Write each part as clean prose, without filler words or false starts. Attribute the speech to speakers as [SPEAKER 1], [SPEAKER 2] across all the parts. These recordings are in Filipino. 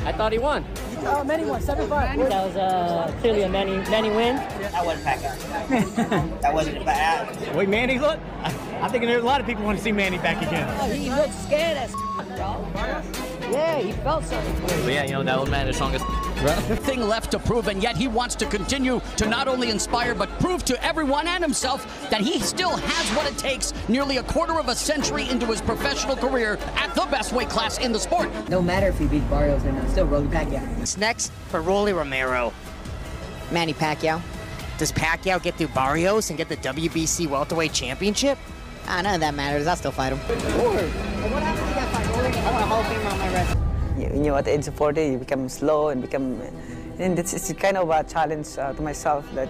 [SPEAKER 1] I thought he won.
[SPEAKER 2] Manny won, 7-5.
[SPEAKER 3] That was clearly a Manny win.
[SPEAKER 4] That wasn't Pacquiao. That wasn't bad.
[SPEAKER 1] The way Manny looked, I think there's a lot of people want to see Manny back again.
[SPEAKER 3] Oh, he looked scared as bro. Yeah, he felt something.
[SPEAKER 1] But yeah, you know, that old man is strongest.
[SPEAKER 5] Thing left to prove, and yet he wants to continue to not only inspire but prove to everyone and himself that he still has what it takes nearly a quarter of a century into his professional career at the best weight class in the sport.
[SPEAKER 3] No matter if he beat Barrios or not, still Rolly Pacquiao.
[SPEAKER 4] Next for Rolly Romero.
[SPEAKER 3] Manny Pacquiao.
[SPEAKER 4] Does Pacquiao get through Barrios and get the WBC welterweight championship?
[SPEAKER 3] None of that matters. I'll still fight him.
[SPEAKER 4] What happened to that fight, Rolly? I want a Hall of Fame on my resume.
[SPEAKER 2] You know, at the age of 40, you become slow and it's kind of a challenge to myself that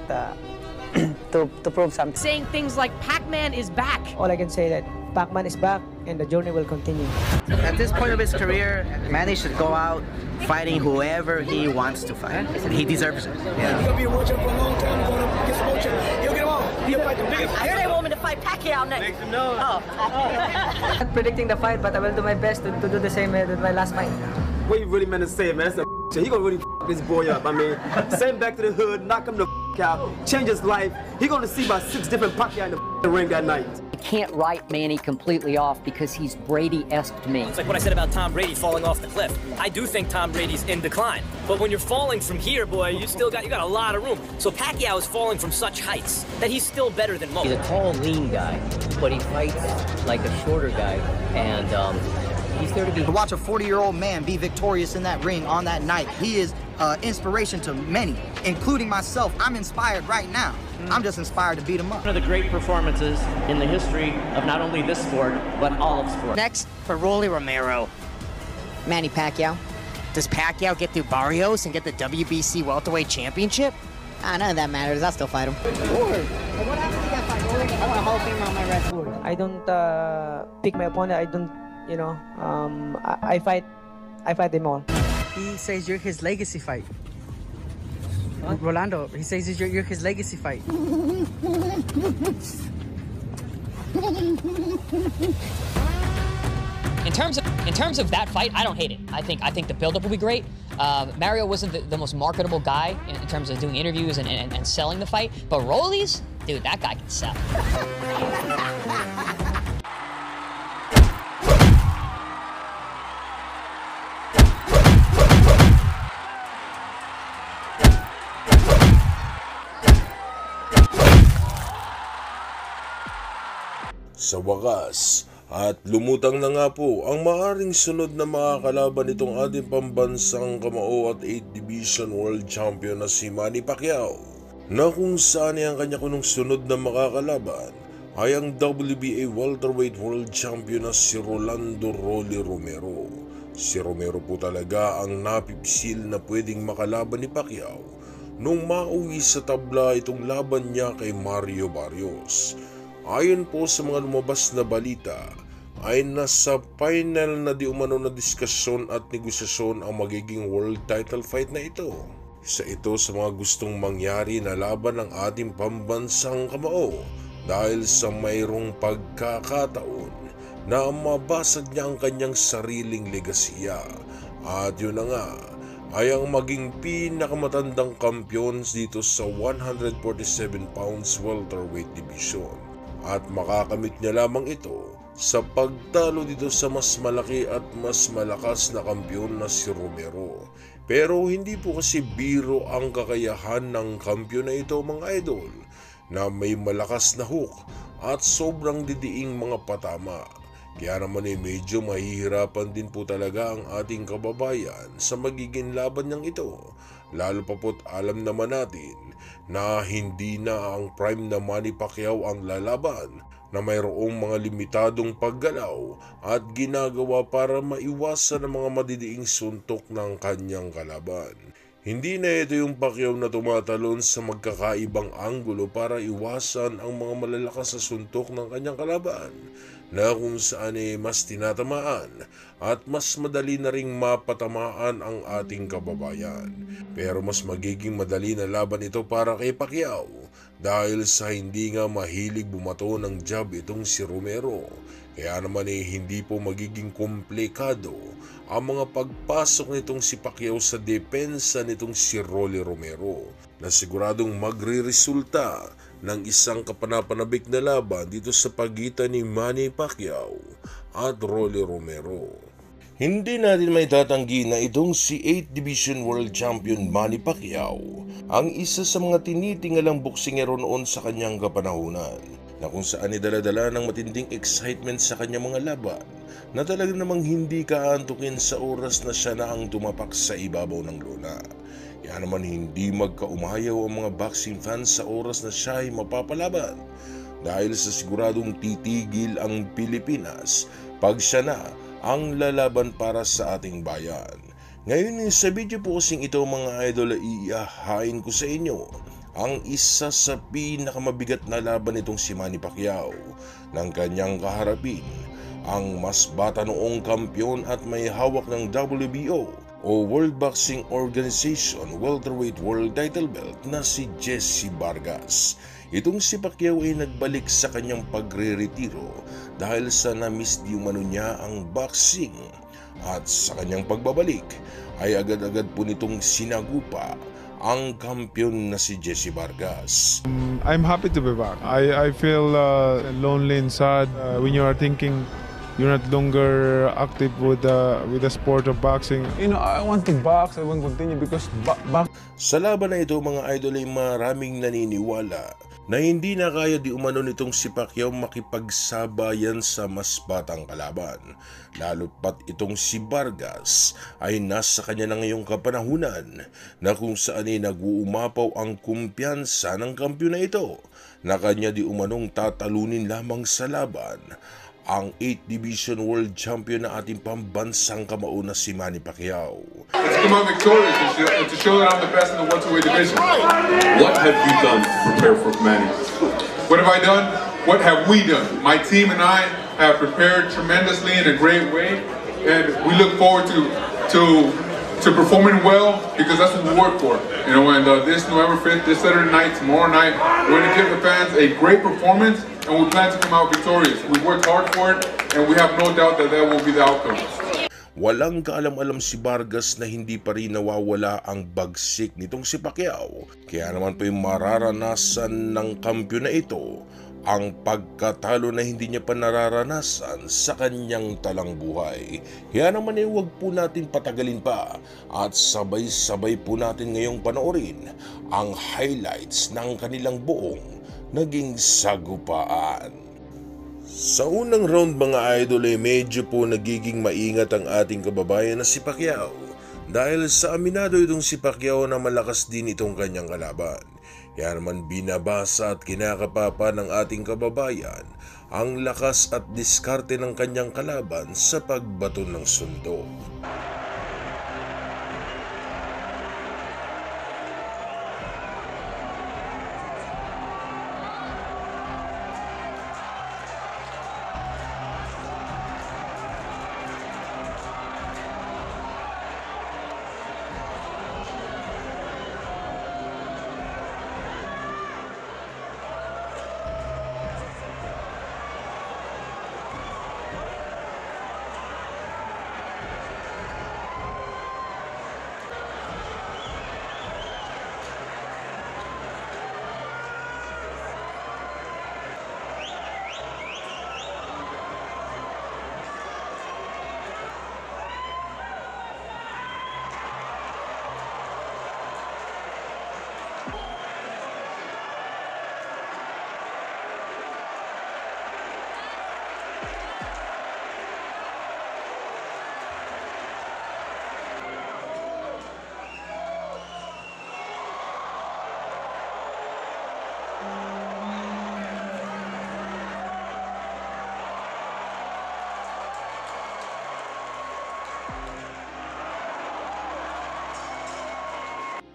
[SPEAKER 2] to prove something.
[SPEAKER 6] Saying things like Pac-Man is back.
[SPEAKER 2] All I can say that Pac-Man is back and the journey will continue.
[SPEAKER 4] At this point of his career, Manny should go out fighting whoever he wants to fight. He deserves it. Yeah.
[SPEAKER 7] He'll be a world champ for a long time. He's going to get some more champ. He'll get them all. He'll fight the biggest.
[SPEAKER 6] I heard they want me to fight Pacquiao next.
[SPEAKER 7] Make some noise.
[SPEAKER 6] Oh.
[SPEAKER 2] Not predicting the fight, but I will do my best to do the same with my last fight.
[SPEAKER 7] What you really meant to say, man? That's a shit. He gonna really this boy up. I mean, send him back to the hood, knock him the out, change his life. He gonna see about 6 different Pacquiao in the ring that night.
[SPEAKER 3] I can't write Manny completely off because he's Brady-esque to me.
[SPEAKER 8] It's like what I said about Tom Brady falling off the cliff. I do think Tom Brady's in decline. But when you're falling from here, boy, you got a lot of room. So Pacquiao is falling from such heights that he's still better than most.
[SPEAKER 3] He's a tall, lean guy, but he fights like a shorter guy, and he's there to be.
[SPEAKER 4] To watch a 40-year-old man be victorious in that ring on that night, he is inspiration to many, including myself. I'm inspired right now. I'm just inspired to beat him up.
[SPEAKER 1] One of the great performances in the history of not only this sport, but all of sport.
[SPEAKER 4] Next for Rolly Romero.
[SPEAKER 3] Manny Pacquiao.
[SPEAKER 4] Does Pacquiao get through Barrios and get the WBC welterweight championship?
[SPEAKER 3] None of that matters. I'll still fight him.
[SPEAKER 4] What happened to that fight, Rolly? I want a Hall of Fame on my resume.
[SPEAKER 2] I don't pick my opponent. I don't, you know, I fight them all.
[SPEAKER 9] He says you're his legacy fight. What? Rolando, he says you're his legacy fight.
[SPEAKER 6] In terms of that fight, I don't hate it. I think the build-up will be great. Mario wasn't the most marketable guy in terms of doing interviews and selling the fight, but Rolly's, dude, that guy can sell.
[SPEAKER 10] Sa wakas, at lumutang na nga po ang maaring sunod na makakalaban nitong ating pambansang kamao at 8th Division World Champion na si Manny Pacquiao, na kung saan ang kanya kunong sunod na makakalaban ay ang WBA Welterweight World Champion na si Rolando Rolly Romero. Si Romero po talaga ang napipsil na pwedeng makalaban ni Pacquiao nung mauwi sa tabla itong laban niya kay Mario Barrios. Ayon po sa mga lumabas na balita, ay nasa final na di umano na diskusyon at negosasyon ang magiging world title fight na ito. Isa ito sa mga gustong mangyari na laban ng ating pambansang kamao dahil sa mayroong pagkakataon na mabasag niya ang kanyang sariling legasiya. At yun na nga, ay ang maging pinakamatandang kampiyon dito sa 147 pounds welterweight division. At makakamit niya lamang ito sa pagtalo dito sa mas malaki at mas malakas na kampiyon na si Romero. Pero hindi po kasi biro ang kakayahan ng kampiyon na ito, mga idol, na may malakas na hook at sobrang didiing mga patama. Kaya naman medyo mahihirapan din po talaga ang ating kababayan sa magiging laban niyang ito. Lalo pa po't alam naman natin na hindi na ang prime na Manny Pacquiao ang lalaban, na mayroong mga limitadong paggalaw at ginagawa para maiwasan ang mga madidiing suntok ng kanyang kalaban. Hindi na ito yung Pacquiao na tumatalon sa magkakaibang anggulo para iwasan ang mga malalakas na suntok ng kanyang kalaban, na kung saan mas tinatamaan at mas madali na ring mapatamaan ang ating kababayan. Pero mas magiging madali na laban ito para kay Pacquiao dahil sa hindi nga mahilig bumato ng jab itong si Romero. Kaya naman hindi po magiging komplikado ang mga pagpasok nitong si Pacquiao sa depensa nitong si Rolly Romero na siguradong magre-resulta ng isang kapanapanabik na laban dito sa pagitan ni Manny Pacquiao at Rolly Romero. Hindi natin may tatanggi na itong si 8th Division World Champion Manny Pacquiao ang isa sa mga tinitingalang boksingero noon sa kanyang kapanahunan na kung saan dala-dala ng matinding excitement sa kanyang mga laban na talaga namang hindi kaantukin sa oras na siya na ang tumapak sa ibabaw ng lona. Kaya naman hindi magkaumayaw ang mga boxing fans sa oras na siya ay mapapalaban dahil sa siguradong titigil ang Pilipinas pag siya na ang lalaban para sa ating bayan. Ngayon sa video po kasing ito mga idol, iihahain ko sa inyo ang isa sa pinakamabigat na laban nitong si Manny Pacquiao ng kanyang kaharapin, ang mas bata noong kampiyon at may hawak ng WBO o World Boxing Organization welterweight world title belt na si Jesse Vargas. Itong si Pacquiao ay nagbalik sa kanyang pagre-retiro dahil sa na-miss di umano niya ang boxing, at sa kanyang pagbabalik ay agad-agad po nitong sinagupa ang kampiyon na si Jesse Vargas.
[SPEAKER 11] I'm happy to be back. I feel lonely and sad when you are thinking you're not longer active with the sport of boxing. You know, I want to box, I want to continue because
[SPEAKER 10] Sa laban na ito mga idol ay maraming naniniwala na hindi na kaya di umano nitong si Pacquiao makipagsabayan sa mas batang kalaban. Lalo pat itong si Vargas ay nasa kanya na ngayong kapanahunan na kung saan ay nag-uumapaw ang kumpiyansa ng kampiyon na ito na kanya di umanong tatalunin lamang sa laban ang 8th Division World Champion na ating pambansang kamao na si Manny Pacquiao.
[SPEAKER 12] Let's come out victorious and to show that I'm the best in the welterweight division.
[SPEAKER 13] What have you done to prepare for Manny?
[SPEAKER 12] What have I done? What have we done? My team and I have prepared tremendously in a great way, and we look forward to performing well because that's what we work for. You know, and this November 5th, this Saturday night, tomorrow night, we're going to give the fans a great performance, and we plan to come out victorious. We worked hard for it, and we have no doubt that that will be the outcome.
[SPEAKER 10] Walang kaalam-alam si Vargas na hindi pa rin nawawala ang bagsik nitong si Pacquiao. Kaya naman po yung mararanasan ng kampiyon na ito ang pagkatalo na hindi niya pa nararanasan sa kanyang talang buhay. Kaya naman huwag po natin patagalin pa at sabay-sabay po natin ngayong panoorin ang highlights ng kanilang buong naging sagupaan. Sa unang round mga idol ay medyo po nagiging maingat ang ating kababayan na si Pacquiao dahil sa aminado itong si Pacquiao na malakas din itong kanyang kalaban. Kaya naman binabasa at kinakapapa ng ating kababayan ang lakas at diskarte ng kanyang kalaban sa pagbato ng suntok.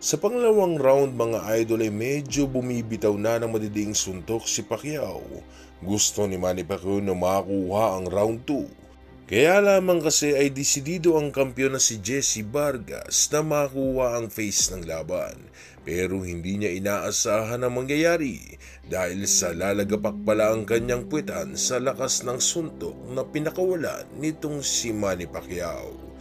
[SPEAKER 10] Sa pangalawang round mga idol ay medyo bumibitaw na ng matinding suntok si Pacquiao. Gusto ni Manny Pacquiao na makuha ang round 2. Kaya lamang kasi ay desidido ang kampiyon na si Jessie Vargas na makuha ang face ng laban. Pero hindi niya inaasahan ang mangyayari dahil sa lalagapak pala ang kanyang puwetan sa lakas ng suntok na pinakawalan nitong si Manny Pacquiao.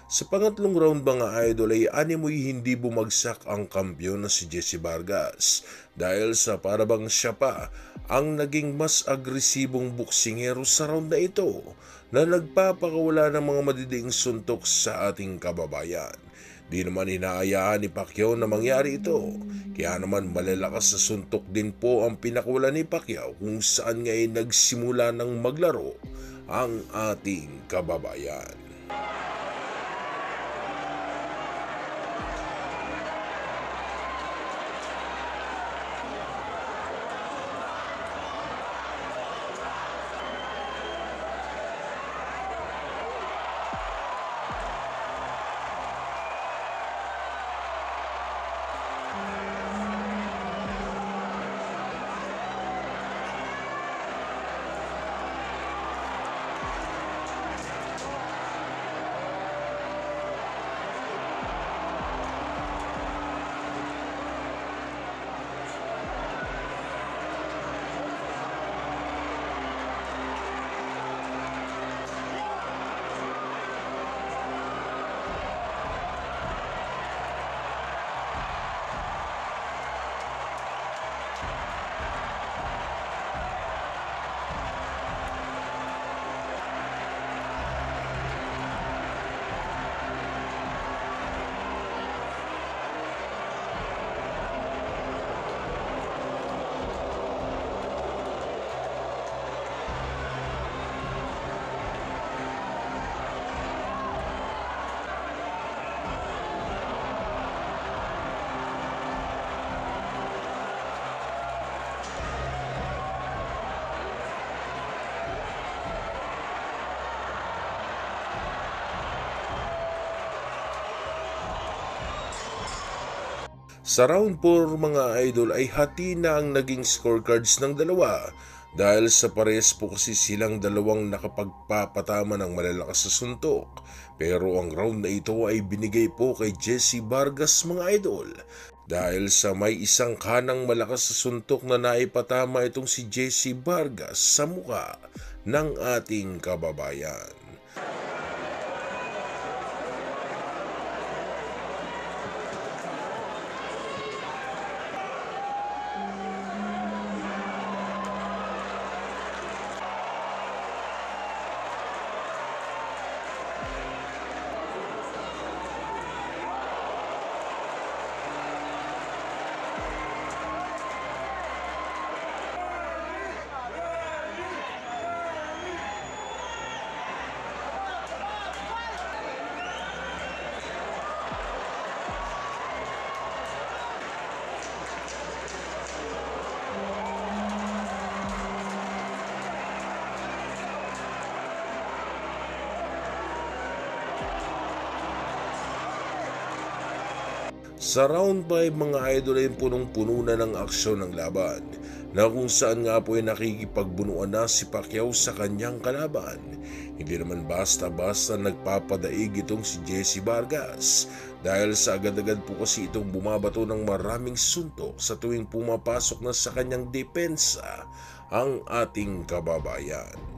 [SPEAKER 10] Sa pangatlong round mga idol ay animoy hindi bumagsak ang kampiyon na si Jessie Vargas dahil sa parabang siya pa ang naging mas agresibong boksingero sa round na ito na nagpapakawala ng mga madidiing suntok sa ating kababayan. Di naman inaayaan ni Pacquiao na mangyari ito, kaya naman malalakas sa suntok din po ang pinakawala ni Pacquiao kung saan nga ay nagsimula ng maglaro ang ating kababayan. Sa round 4 mga idol ay hati na ang naging scorecards ng dalawa dahil sa parehas po kasi silang dalawang nakapagpapatama ng malalakas sa suntok. Pero ang round na ito ay binigay po kay Jessie Vargas mga idol dahil sa may isang kanang malakas sa suntok na naipatama itong si Jessie Vargas sa muka ng ating kababayan. Sa round 5 mga idol ay punong-puno na ng aksyon ng laban na kung saan nga po ay nakikipagbunuan na si Pacquiao sa kanyang kalaban. Hindi naman basta-basta nagpapadaig itong si Jesse Vargas dahil sa agad-agad po kasi itong bumabato ng maraming suntok sa tuwing pumapasok na sa kanyang depensa ang ating kababayan.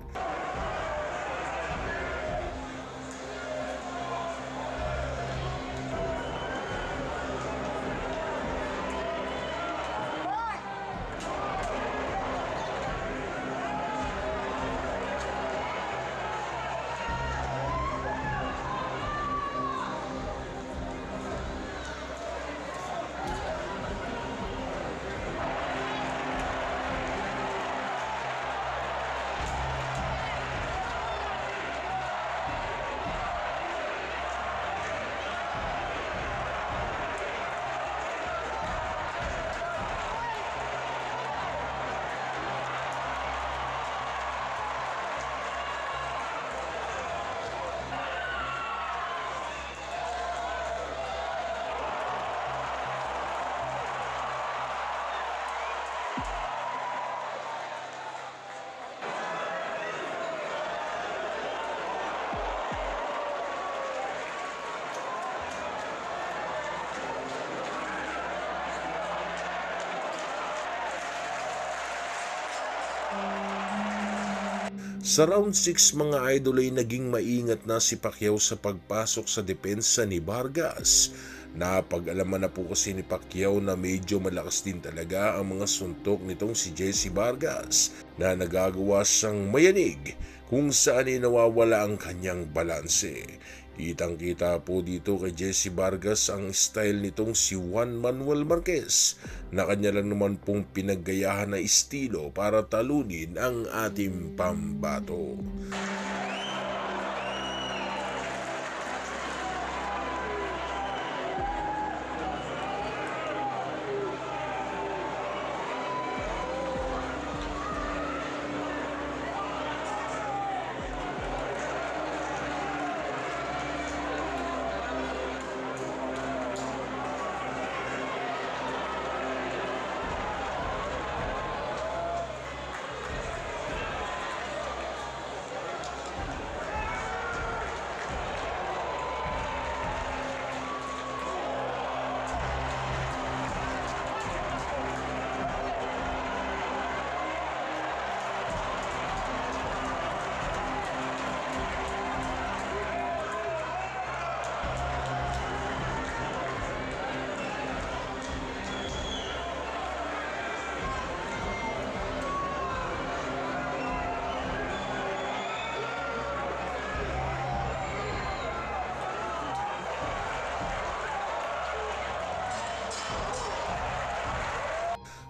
[SPEAKER 10] Sa round 6 mga idol ay naging maingat na si Pacquiao sa pagpasok sa depensa ni Vargas. Napag-alaman na po kasi ni Pacquiao na medyo malakas din talaga ang mga suntok nitong si Jesse Vargas na nagagawa siyang mayanig kung saan ay nawawala ang kanyang balanse. Kitang-kita po dito kay Jesse Vargas ang style nitong si Juan Manuel Marquez na kanya lang naman pong pinaggayahan na estilo para talunin ang ating pambato.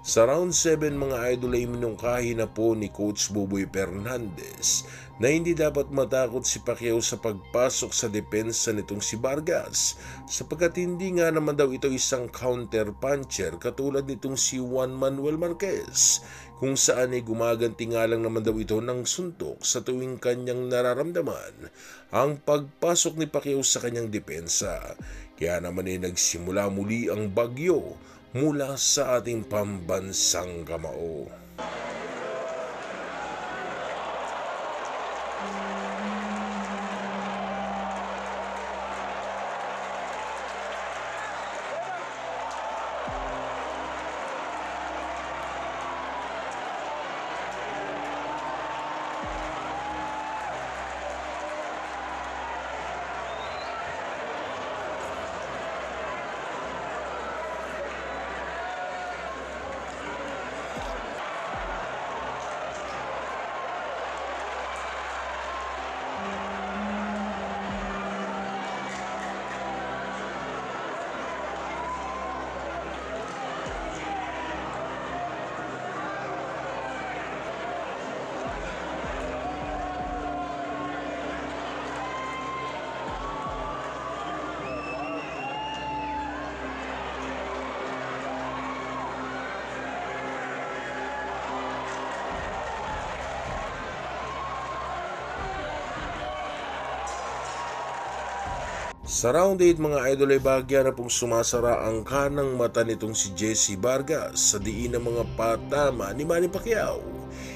[SPEAKER 10] Sa round 7 mga idol ay minungkahi na po ni Coach Boboy Fernandez na hindi dapat matakot si Pacquiao sa pagpasok sa depensa nitong si Vargas sapagkat hindi nga naman daw ito isang counter puncher katulad nitong si Juan Manuel Marquez kung saan ay gumaganti nga lang naman daw ito ng suntok sa tuwing kanyang nararamdaman ang pagpasok ni Pacquiao sa kanyang depensa. Kaya naman ay nagsimula muli ang bagyo mula sa ating pambansang kamao. Sa round 8 mga idol ay bahagya na pong sumasara ang kanang mata nitong si Jesse Vargas sa diin ng mga patama ni Manny Pacquiao.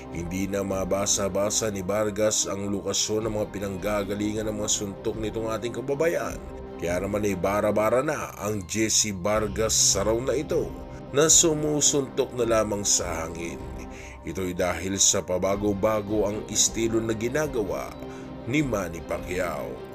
[SPEAKER 10] Hindi na mabasa-basa ni Vargas ang lokasyon ng mga pinanggagalingan ng mga suntok nitong ating kababayan. Kaya naman ay bara-bara na ang Jesse Vargas sa round na ito na sumusuntok na lamang sa hangin. Ito'y dahil sa pabago-bago ang estilo na ginagawa ni Manny Pacquiao.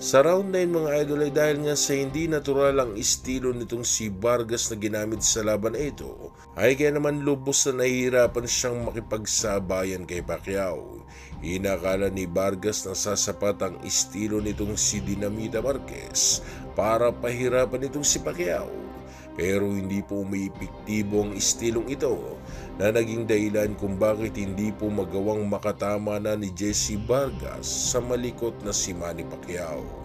[SPEAKER 10] Sa round 9 mga idol ay dahil nga sa hindi natural ang estilo nitong si Vargas na ginamit sa laban na ito, ay kaya naman lubos na nahihirapan siyang makipagsabayan kay Pacquiao. Inakala ni Vargas na sasapat ang estilo nitong si Dinamita Marquez para pahirapan itong si Pacquiao. Pero hindi po umiepektibo ang estilong ito na naging dahilan kung bakit hindi po magawang makatama na ni Jesse Vargas sa malikot na si Manny Pacquiao.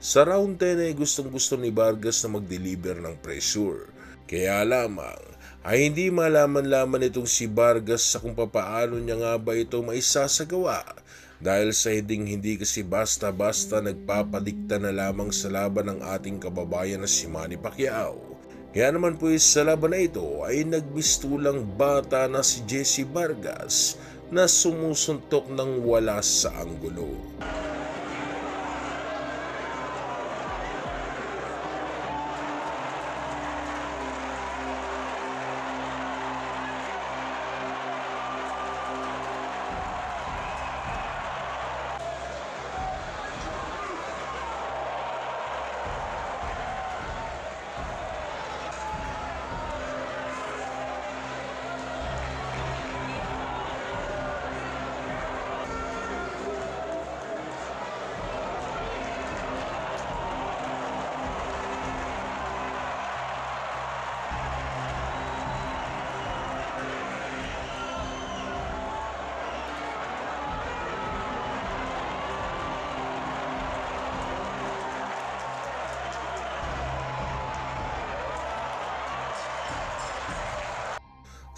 [SPEAKER 10] Sa round 10 ay gustong-gusto ni Vargas na mag-deliver ng pressure. Kaya lamang ay hindi malaman-laman itong si Vargas sa kung papaano niya nga ba ito maisasagawa. Dahil sa hindi kasi basta-basta nagpapadikta na lamang sa laban ng ating kababayan na si Manny Pacquiao. Kaya naman po sa laban na ito ay nagmistulang bata na si Jesse Vargas na sumusuntok ng wala sa anggulo.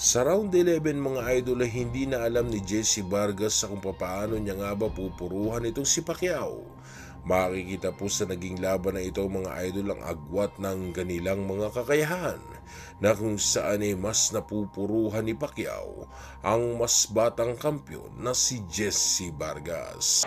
[SPEAKER 10] Sa round 11 mga idol ay hindi na alam ni Jesse Vargas kung paano niya nga ba pupuruhan itong si Pacquiao. Makikita po sa naging laban na ito mga idol ang agwat ng kanilang mga kakayahan na kung saan ay mas napupuruhan ni Pacquiao ang mas batang kampyon na si Jesse Vargas.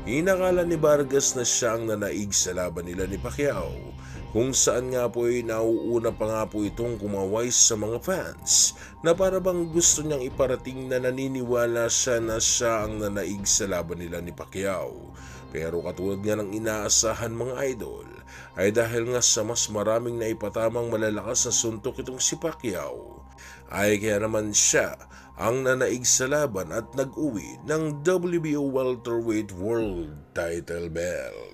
[SPEAKER 10] Inakala ni Vargas na siya ang nanaig sa laban nila ni Pacquiao, kung saan nga po ay nauuna pa nga po itong kumaway sa mga fans na para bang gusto niyang iparating na naniniwala siya na siya ang nanaig sa laban nila ni Pacquiao. Pero katulad nga ng inaasahan mga idol, ay dahil nga sa mas maraming naipatamang malalakas na suntok itong si Pacquiao, ay kaya naman siya ang nanaig sa laban at nag-uwi ng WBO Welterweight World Title Belt.